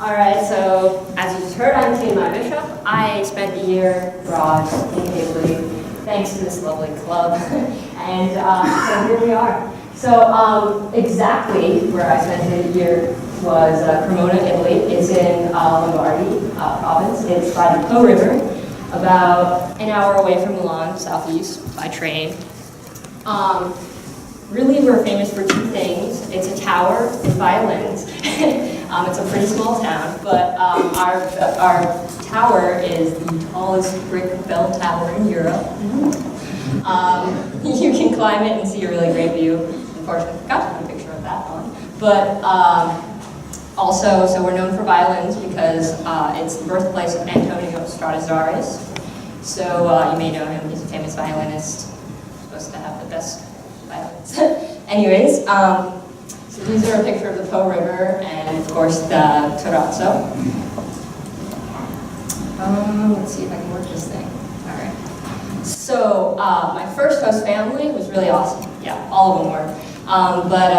All right, so as you just heard, I'm Tina Bishop. I spent a year abroad in Italy, thanks to this lovely club, and so here we are. So exactly where I spent a year was Cremona, Italy. It's in Lombardy province. It's by the Po River, about an hour away from Milan, southeast, by train. Really, we're famous for two things. It's a tower and violins. It's a pretty small town, but our tower is the tallest brick bell tower in Europe. You can climb it and see a really great view. Unfortunately, I forgot to put a picture of that on. But also, so we're known for violins because it's the birthplace of Antonio Stradivaris. So you may know him, he's a famous violinist, supposed to have the best violins. Anyways, so these are a picture of the Po River and of course the terrazzo. Let's see if I can work this thing. All right. So my first host family was really awesome. Yeah, all of them were. But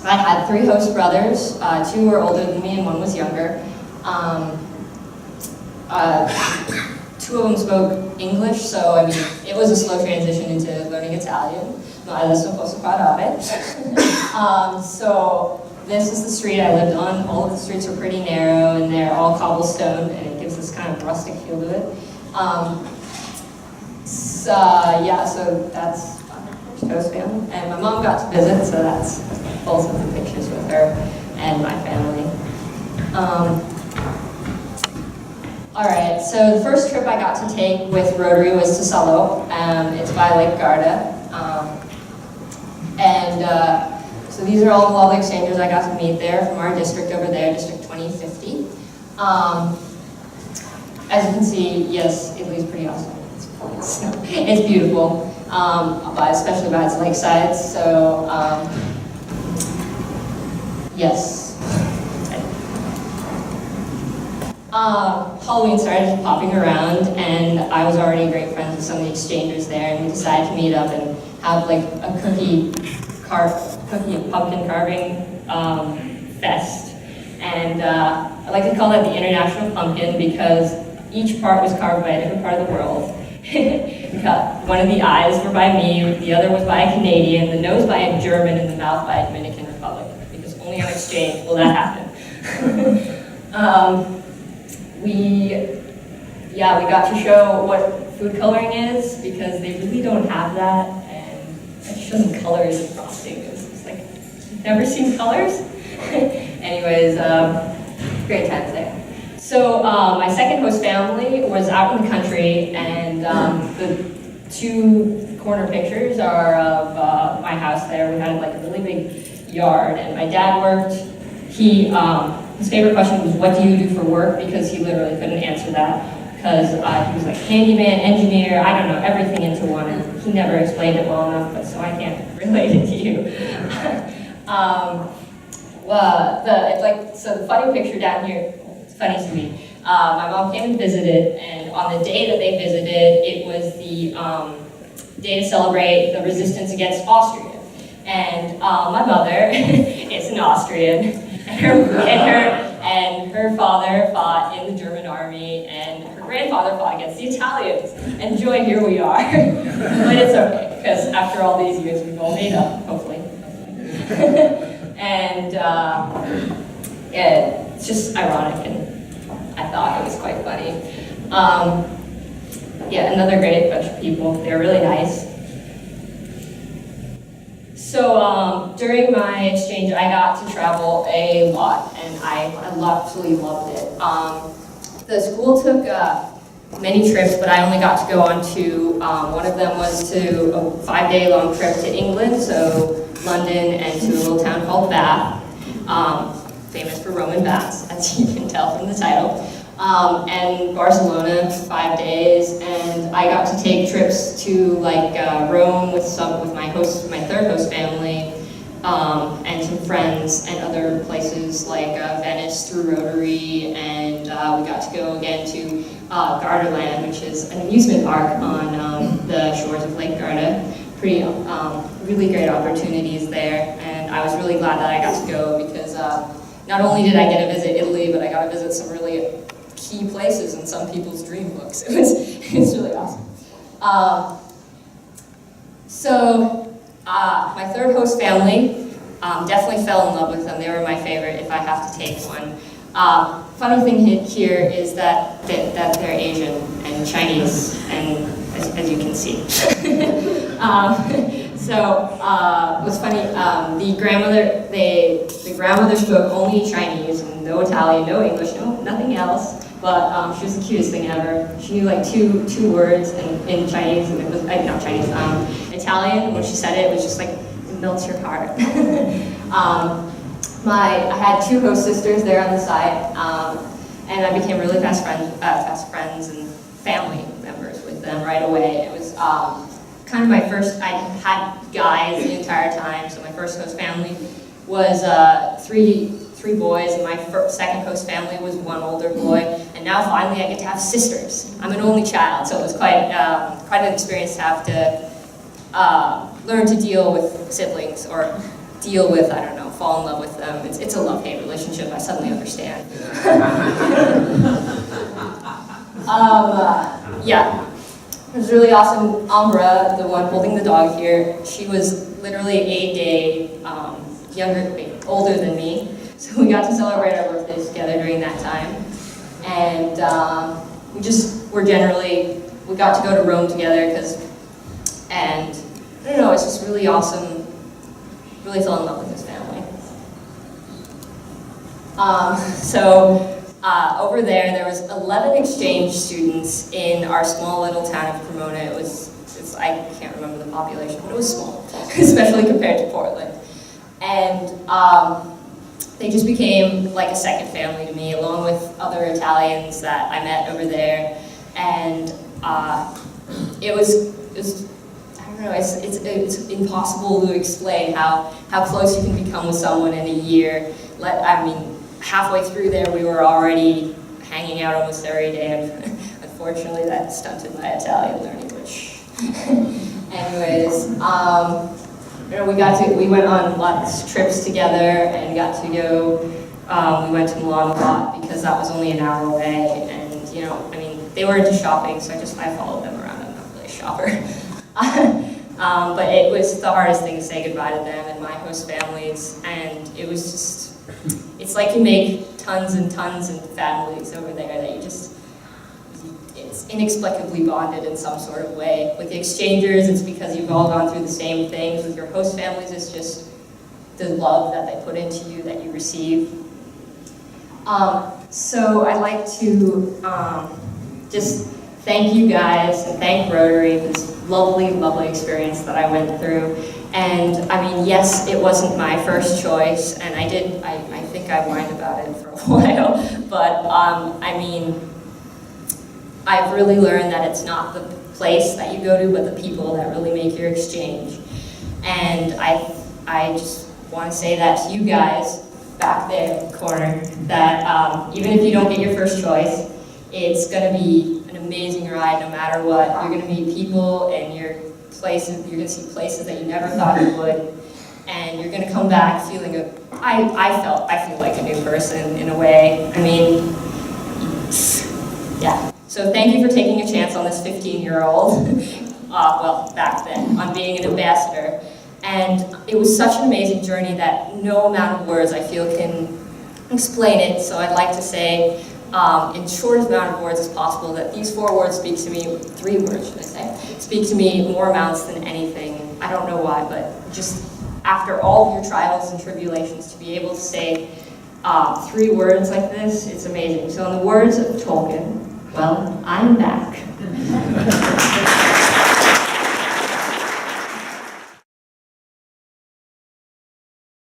I had three host brothers. Two were older than me and one was younger. Two of them spoke English, so I mean, it was a slow transition into learning Italian. No, adesso posso parlare. So this is the street I lived on. All of the streets are pretty narrow and they're all cobblestone, and it gives this kind of rustic feel to it. So that's my first host family. And my mom got to visit, so that's both of the pictures with her and my family. All right, so the first trip I got to take with Rotary was to Salo. It's by Lake Garda. So these are all the lovely exchanges I got to meet there from our district over there, District 2050. As you can see, yes, Italy's pretty awesome. It's beautiful, but especially by its lakeside. So, yes. Halloween started popping around, and I was already great friends with some of the exchangers there, and we decided to meet up and have like a cookie and pumpkin carving fest. And I like to call that the International Pumpkin because each part was carved by a different part of the world. One of the eyes were by me, the other was by a Canadian, the nose by a German, and the mouth by a Dominican Republic, because only on exchange will that happen. We got to show what food coloring is, because they really don't have that, and I showed them colors and frosting. It's like, never seen colors? Anyways, great times there. So my second host family was out in the country, and the two corner pictures are of my house there. We had like a really big yard, and my dad worked. His favorite question was, what do you do for work? Because he literally couldn't answer that. Because he was like handyman, engineer, I don't know, everything into one. And he never explained it well enough, but so I can't relate it to you. So the funny picture down here, it's funny to me. My mom came and visited, and on the day that they visited, it was the day to celebrate the resistance against Austria. And my mother is an Austrian. And her father fought in the German army, and her grandfather fought against the Italians. And joy, here we are. But it's okay, because after all these years, we've all made up, hopefully. And it's just ironic, and I thought it was quite funny. Another great bunch of people. They're really nice. So during my exchange, I got to travel a lot, and I absolutely loved it. The school took many trips, but I only got to go on two. One of them was to a 5-day-long trip to England, so London, and to a little town called Bath, famous for Roman baths, as you can tell from the title. And Barcelona, 5 days, and I got to take trips to like Rome with my third host family, and some friends, and other places like Venice through Rotary, and we got to go again to Gardaland, which is an amusement park on the shores of Lake Garda. Really great opportunities there, and I was really glad that I got to go because not only did I get to visit Italy, but I got to visit some really key places in some people's dream books. It was really awesome. My third host family, definitely fell in love with them. They were my favorite if I have to take one. Funny thing here is that they're Asian and Chinese, and as you can see. It was funny. The grandmother spoke only Chinese, no Italian, no English, nothing else. But she was the cutest thing ever. She knew like two words in Chinese, and it was not Chinese, Italian. When she said it, it was just like it melts your heart. I had two host sisters there on the side, and I became really fast friends and family members with them right away. It was kind of my first. I had guys the entire time, so my first host family was three boys, and my second host family was one older boy, and now finally I get to have sisters. I'm an only child, so it was quite an experience to have to learn to deal with siblings, or deal with, I don't know, fall in love with them. It's a love-hate relationship, I suddenly understand. Yeah, it was really awesome. Ambra, the one holding the dog here, she was literally a day older than me. So we got to celebrate our birthdays together during that time. And we got to go to Rome together and I don't know, it's just really awesome. Really fell in love with this family. Over there was 11 exchange students in our small little town of Cremona. I can't remember the population, but it was small, especially compared to Portland. And they just became like a second family to me, along with other Italians that I met over there. And it was I don't know, it's impossible to explain how close you can become with someone in a year. Halfway through there, we were already hanging out almost every day, and unfortunately that stunted my Italian learning, which, anyways, we went on lots of trips together and got to go, we went to Milan a lot because that was only an hour away, and they were into shopping, so I followed them around. I'm not really a shopper. But it was the hardest thing to say goodbye to them and my host families, and it was just, it's like you make tons and tons of families over there that it's inexplicably bonded in some sort of way. With the exchangers, it's because you've all gone through the same things. With your host families, it's just the love that they put into you that you receive. So I'd like to just thank you guys and thank Rotary for this lovely, lovely experience that I went through. And yes, it wasn't my first choice, and I think I whined about it for a while, but I've really learned that it's not the place that you go to, but the people that really make your exchange. And I just want to say that to you guys back there in the corner, that even if you don't get your first choice, it's going to be an amazing ride no matter what. You're going to meet people and you're going to see places that you never thought you would, and you're going to come back feeling I feel like a new person in a way. Yeah. So thank you for taking a chance on this 15-year-old, well, back then, on being an ambassador. And it was such an amazing journey that no amount of words I feel can explain it. So I'd like to say, in short amount of words as possible, that these 4 words speak to me, 3 words should I say, speak to me more amounts than anything. I don't know why, but just after all of your trials and tribulations, to be able to say 3 words like this, it's amazing. So in the words of Tolkien, well, I'm back.